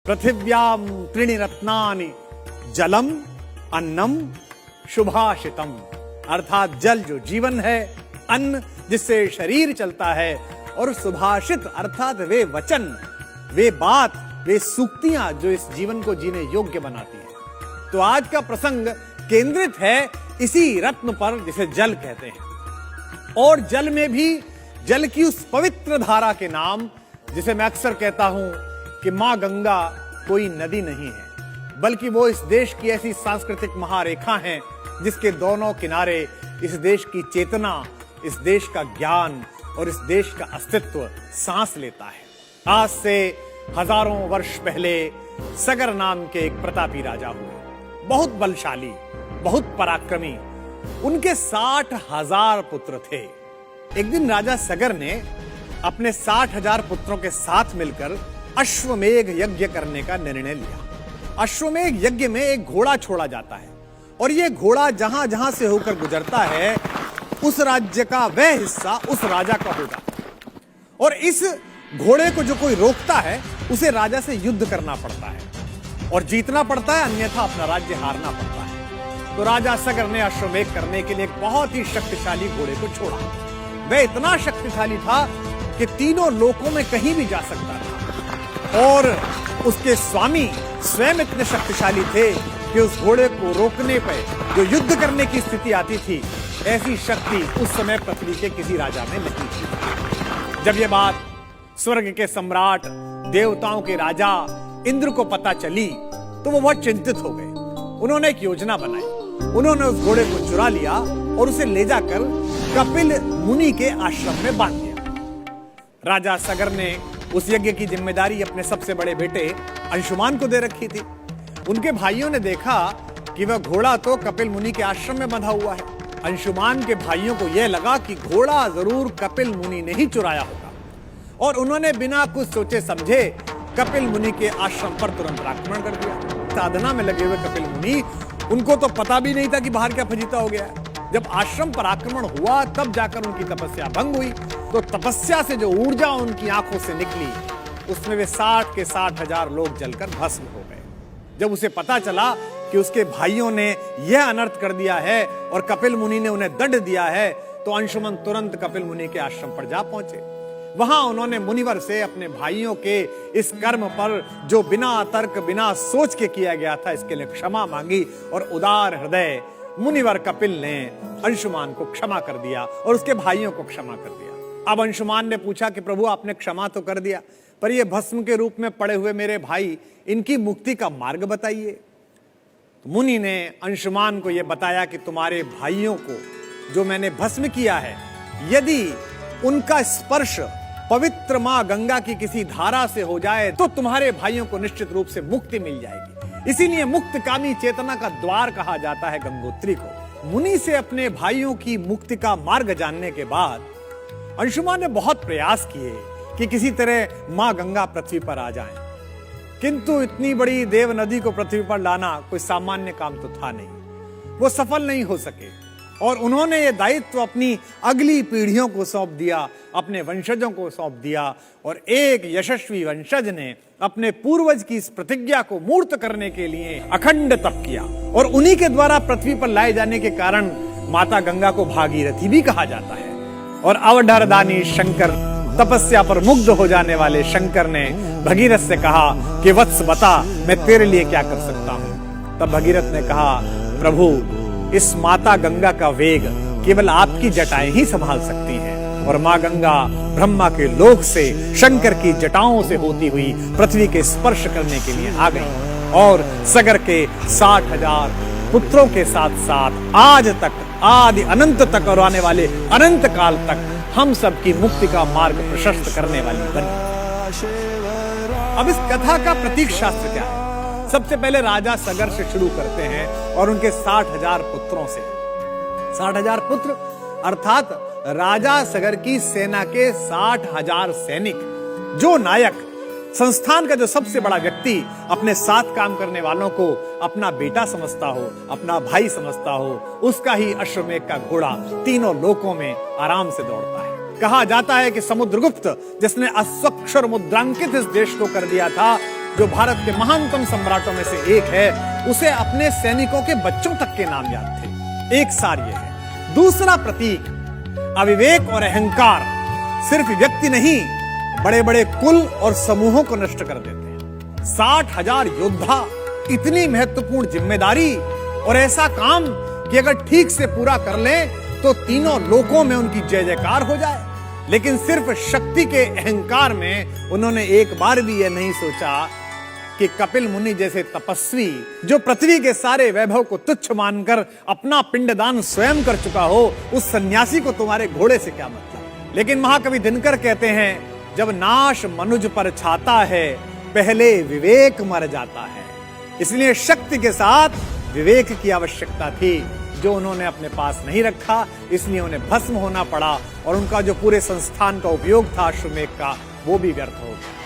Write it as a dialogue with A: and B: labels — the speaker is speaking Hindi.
A: पृथिव्याम त्रीणि रत्नानि जलम अन्नम शुभाषितम, अर्थात जल जो जीवन है, अन्न जिससे शरीर चलता है, और सुभाषित अर्थात वे वचन, वे बात, वे सूक्तियां जो इस जीवन को जीने योग्य बनाती हैं। तो आज का प्रसंग केंद्रित है इसी रत्न पर जिसे जल कहते हैं। और जल में भी जल की उस पवित्र धारा के नाम, जिसे मैं अक्सर कहता हूं कि मां गंगा कोई नदी नहीं है, बल्कि वो इस देश की ऐसी सांस्कृतिक महारेखा है जिसके दोनों किनारे इस देश की चेतना, इस देश का ज्ञान और इस देश का अस्तित्व सांस लेता है। आज से हजारों वर्ष पहले सगर नाम के एक प्रतापी राजा हुए, बहुत बलशाली, बहुत पराक्रमी। उनके 60,000 पुत्र थे। एक दिन राजा सगर ने अपने 60,000 पुत्रों के साथ मिलकर अश्वमेघ यज्ञ करने का निर्णय लिया। अश्वमेघ यज्ञ में एक घोड़ा छोड़ा जाता है और यह घोड़ा जहां जहां से होकर गुजरता है, उस राज्य का वह हिस्सा उस राजा का हो जाता है। और इस घोड़े को जो कोई रोकता है, उसे राजा से युद्ध करना पड़ता है और जीतना पड़ता है, अन्यथा अपना राज्य हारना पड़ता है। तो राजा सगर ने अश्वमेघ करने के लिए एक बहुत ही शक्तिशाली घोड़े को छोड़ा। वह इतना शक्तिशाली था कि तीनों लोकों में कहीं भी जा सकता था, और उसके स्वामी स्वयं इतने शक्तिशाली थे कि उस घोड़े को रोकने पर जो युद्ध करने की स्थिति आती थी, ऐसी शक्ति उस समय पृथ्वी के किसी राजा में नहीं थी। जब यह बात स्वर्ग के सम्राट, देवताओं के राजा इंद्र को पता चली, तो वो बहुत चिंतित हो गए। उन्होंने एक योजना बनाई। उन्होंने उस घोड़े को चुरा लिया और उसे ले जाकर कपिल मुनि के आश्रम में बांध दिया। राजा सगर ने उस यज्ञ की जिम्मेदारी अपने सबसे बड़े बेटे अंशुमान को दे रखी थी। उनके भाइयों ने देखा कि वह घोड़ा तो कपिल मुनि के आश्रम में बंधा हुआ है। अंशुमान के भाइयों को यह लगा कि घोड़ा जरूर कपिल मुनि ने ही चुराया होगा, और उन्होंने बिना कुछ सोचे समझे कपिल मुनि के आश्रम पर तुरंत आक्रमण कर दिया। साधना में लगे हुए कपिल मुनि, उनको तो पता भी नहीं था कि बाहर क्या फजीता हो गया है। जब आश्रम पर आक्रमण हुआ, तब जाकर उनकी तपस्या भंग हुई। तो तपस्या से जो ऊर्जा उनकी आंखों से निकली, उसमें वे 60 के 60,000 लोग जलकर भस्म हो गए। जब उसे पता चला कि उसके भाइयों ने यह अनर्थ कर दिया है और कपिल मुनि ने उन्हें दंड दिया है, तो अंशुमन तुरंत कपिल मुनि के आश्रम पर जा पहुंचे। वहां उन्होंने मुनिवर से अपने भाइयों के इस कर्म पर, जो बिना तर्क बिना सोच के किया गया था, इसके लिए क्षमा मांगी, और उदार हृदय मुनिवर कपिल ने अंशुमान को क्षमा कर दिया और उसके भाइयों को क्षमा कर दिया। अब अंशुमान ने पूछा कि प्रभु, आपने क्षमा तो कर दिया, पर ये भस्म के रूप में पड़े हुए मेरे भाई, इनकी मुक्ति का मार्ग बताइए। तो मुनि ने अंशुमान को यह बताया कि तुम्हारे भाइयों को जो मैंने भस्म किया है, यदि उनका स्पर्श पवित्र मां गंगा की किसी धारा से हो जाए, तो तुम्हारे भाइयों को निश्चित रूप से मुक्ति मिल जाएगी। इसीलिए मुक्तकामी चेतना का द्वार कहा जाता है गंगोत्री को। मुनि से अपने भाइयों की मुक्ति का मार्ग जानने के बाद अंशुमान ने बहुत प्रयास किए कि किसी तरह मां गंगा पृथ्वी पर आ जाएं, किंतु इतनी बड़ी देव नदी को पृथ्वी पर लाना कोई सामान्य काम तो था नहीं। वो सफल नहीं हो सके, और उन्होंने ये दायित्व अपनी अगली पीढ़ियों को सौंप दिया, अपने वंशजों को सौंप दिया। और एक यशस्वी वंशज ने अपने पूर्वज की इस प्रतिज्ञा को मूर्त करने के लिए अखंड तप किया, और उन्हीं के द्वारा पृथ्वी पर लाए जाने के कारण माता गंगा को भागीरथी भी कहा जाता है। और अवधरदानी शंकर, तपस्या पर मुग्ध हो जाने वाले शंकर ने भगीरथ से कहा कि वत्स बता, मैं तेरे लिए क्या कर सकता हूं। तब भगीरथ ने कहा, प्रभु, इस माता गंगा का वेग केवल आपकी जटाएं ही संभाल सकती हैं। और मां गंगा ब्रह्मा के लोक से शंकर की जटाओं से होती हुई पृथ्वी के स्पर्श करने के लिए आ गई, और सगर के 60,000 पुत्रों के साथ साथ आज तक, आदि अनंत तक और आने वाले अनंत काल तक हम सब की मुक्ति का मार्ग प्रशस्त करने वाली बनी। अब इस कथा का प्रतीक शास्त्र क्या है? सबसे पहले राजा सगर से शुरू करते हैं और उनके 60,000 पुत्रों से। 60,000 पुत्र अर्थात राजा सगर की सेना के 60,000 सैनिक। जो नायक, संस्थान का जो सबसे बड़ा व्यक्ति अपने साथ काम करने वालों को अपना बेटा समझता हो, अपना भाई समझता हो, उसका ही अश्वमेघ का घोड़ा तीनों लोकों में आराम से दौड़ता है। कहा जाता है कि समुद्रगुप्त, जिसने अस्वक्षर मुद्रांकित इस देश को कर दिया था, जो भारत के महानतम सम्राटों में से एक है, उसे अपने सैनिकों के बच्चों तक के नाम याद थे। एक सार ये है। दूसरा प्रतीक अविवेक और अहंकार सिर्फ व्यक्ति नहीं, बड़े बड़े कुल और समूहों को नष्ट कर देते हैं। 60,000 योद्धा, इतनी महत्वपूर्ण जिम्मेदारी और ऐसा काम कि अगर ठीक से पूरा कर लें तो तीनों लोकों में उनकी जय जयकार हो जाए। लेकिन सिर्फ शक्ति के अहंकार में उन्होंने एक बार भी यह नहीं सोचा कि कपिल मुनि जैसे तपस्वी, जो पृथ्वी के सारे वैभव को तुच्छ मानकर अपना पिंडदान स्वयं कर चुका हो, उस सन्यासी को तुम्हारे घोड़े से क्या मतलब। लेकिन महाकवि दिनकर कहते हैं, जब नाश मनुज पर छाता है, पहले विवेक मर जाता है। इसलिए शक्ति के साथ विवेक की आवश्यकता थी, जो उन्होंने अपने पास नहीं रखा, इसलिए उन्हें भस्म होना पड़ा और उनका जो पूरे संस्थान का उपयोग था अश्वमेध का, वो भी व्यर्थ हो गया।